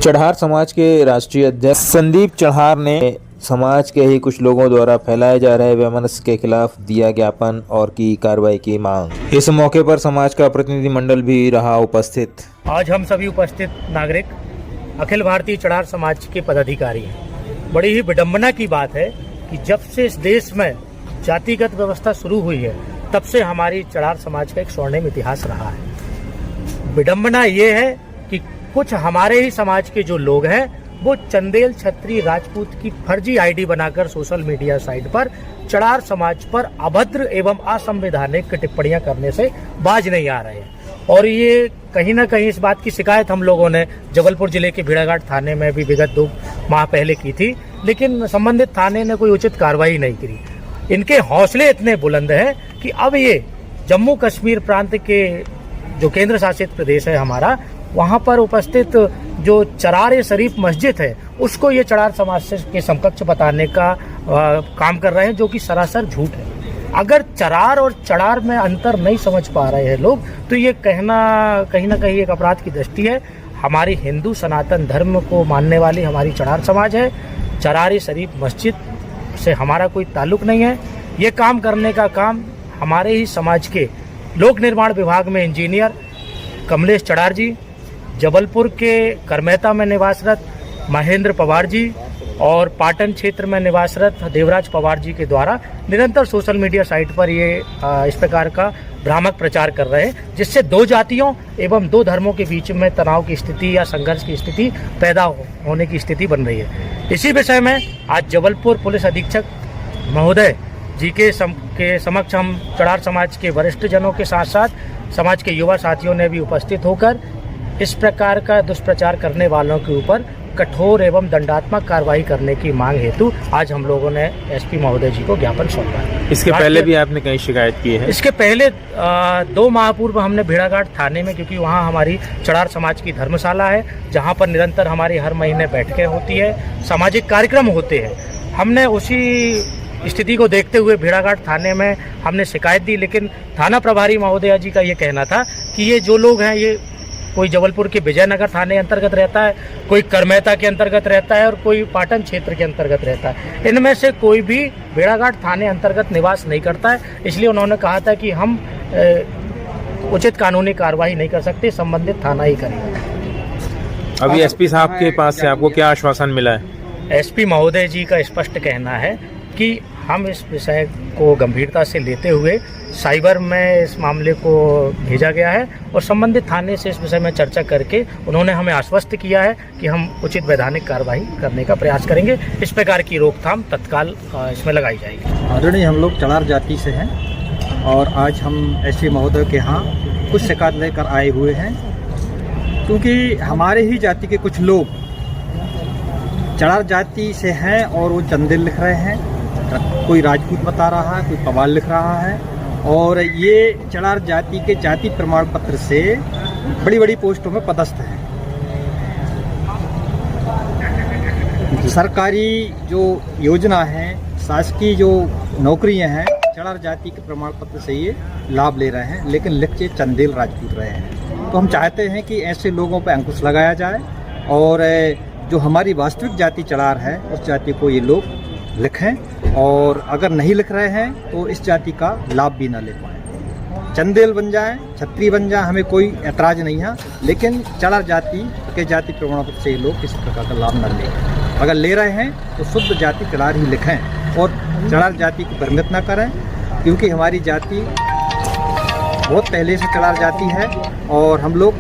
चढ़ार समाज के राष्ट्रीय अध्यक्ष संदीप चढ़ार ने समाज के ही कुछ लोगों द्वारा फैलाए जा रहे वैमनस्य के खिलाफ दिया ज्ञापन और की कार्रवाई की मांग। इस मौके पर समाज का प्रतिनिधिमंडल भी रहा उपस्थित। आज हम सभी उपस्थित नागरिक अखिल भारतीय चढ़ार समाज के पदाधिकारी हैं। बड़ी ही विडंबना की बात है कि जब से इस देश में जातिगत व्यवस्था शुरू हुई है तब से हमारी चढ़ार समाज का एक स्वर्णिम इतिहास रहा है। विडंबना ये है कि कुछ हमारे ही समाज के जो लोग हैं वो चंदेल छत्री राजपूत की फर्जी आईडी बनाकर सोशल मीडिया साइट पर चढ़ार समाज पर अभद्र एवं असंवैधानिक टिप्पणियां करने से बाज नहीं आ रहे हैं। और ये कहीं ना कहीं इस बात की शिकायत हम लोगों ने जबलपुर जिले के भेड़ाघाट थाने में भी विगत 2 माह पहले की थी, लेकिन संबंधित थाने ने कोई उचित कार्रवाई नहीं की। इनके हौसले इतने बुलंद हैं कि अब ये जम्मू कश्मीर प्रांत के जो केंद्र शासित प्रदेश है हमारा, वहाँ पर उपस्थित जो चरार शरीफ मस्जिद है उसको ये चढ़ार समाज के समकक्ष बताने का काम कर रहे हैं, जो कि सरासर झूठ है। अगर चरार और चढ़ार में अंतर नहीं समझ पा रहे हैं लोग तो ये कहना कहीं ना कहीं एक अपराध की दृष्टि है। हमारी हिंदू सनातन धर्म को मानने वाली हमारी चढ़ार समाज है। चरार शरीफ मस्जिद से हमारा कोई ताल्लुक नहीं है। ये काम करने का काम हमारे ही समाज के लोक निर्माण विभाग में इंजीनियर कमलेश चढ़ार जी, जबलपुर के करमेता में निवासरत महेंद्र पवार जी और पाटन क्षेत्र में निवासरत देवराज पवार जी के द्वारा निरंतर सोशल मीडिया साइट पर ये इस प्रकार का भ्रामक प्रचार कर रहे हैं, जिससे 2 जातियों एवं 2 धर्मों के बीच में तनाव की स्थिति या संघर्ष की स्थिति पैदा होने की स्थिति बन रही है। इसी विषय में आज जबलपुर पुलिस अधीक्षक महोदय जी के समक्ष हम चढ़ार समाज के वरिष्ठ जनों के साथ साथ समाज के युवा साथियों ने भी उपस्थित होकर इस प्रकार का दुष्प्रचार करने वालों के ऊपर कठोर एवं दंडात्मक कार्रवाई करने की मांग हेतु आज हम लोगों ने एसपी महोदय जी को ज्ञापन सौंपा है। इसके पहले भी आपने कहीं शिकायत की है? इसके पहले 2 माह पूर्व हमने भेड़ाघाट थाने में, क्योंकि वहाँ हमारी चढ़ार समाज की धर्मशाला है जहाँ पर निरंतर हमारी हर महीने बैठकें होती है, सामाजिक कार्यक्रम होते हैं, हमने उसी स्थिति को देखते हुए भेड़ाघाट थाने में हमने शिकायत दी। लेकिन थाना प्रभारी महोदया जी का ये कहना था कि ये जो लोग हैं ये कोई जबलपुर के विजयनगर थाने अंतर्गत रहता है, कोई करमेता के अंतर्गत रहता है और कोई पाटन क्षेत्र के अंतर्गत रहता है। इनमें से कोई भी भेड़ाघाट थाने अंतर्गत निवास नहीं करता है। इसलिए उन्होंने कहा था कि हम उचित कानूनी कार्रवाई नहीं कर सकते, संबंधित थाना ही करेगा। अभी एसपी साहब के पास से आपको क्या आश्वासन मिला है? एसपी महोदय जी का स्पष्ट कहना है कि हम इस विषय को गंभीरता से लेते हुए साइबर में इस मामले को भेजा गया है और संबंधित थाने से इस विषय में चर्चा करके उन्होंने हमें आश्वस्त किया है कि हम उचित वैधानिक कार्रवाई करने का प्रयास करेंगे। इस प्रकार की रोकथाम तत्काल इसमें लगाई जाएगी। आदरणीय, हम लोग चढ़ार जाति से हैं और आज हम एसपी महोदय के यहाँ कुछ शिकायत लेकर आए हुए हैं, क्योंकि हमारे ही जाति के कुछ लोग चढ़ार जाति से हैं और वो चंदेल लिख रहे हैं, कोई राजपूत बता रहा है, कोई पवार लिख रहा है और ये चढ़ार जाति के जाति प्रमाण पत्र से बड़ी बड़ी पोस्टों में पदस्थ हैं। सरकारी जो योजना है, शासकीय जो नौकरियां हैं, चढ़ार जाति के प्रमाण पत्र से ये लाभ ले रहे हैं, लेकिन लिख के चंदेल राजपूत रहे हैं। तो हम चाहते हैं कि ऐसे लोगों पर अंकुश लगाया जाए और जो हमारी वास्तविक जाति चढ़ार है उस जाति को ये लोग लिखें और अगर नहीं लिख रहे हैं तो इस जाति का लाभ भी ना ले पाएँ। चंदेल बन जाए, छत्री बन जाए, हमें कोई ऐतराज़ नहीं है, लेकिन चढ़ार जाति के जाति प्रमाण पत्र से ये लोग किसी प्रकार का लाभ न लें। अगर ले रहे हैं तो शुद्ध जाति चढ़ार ही लिखें और चढ़ार जाति को परिमित ना करें, क्योंकि हमारी जाति बहुत पहले से चढ़ार जाति है और हम लोग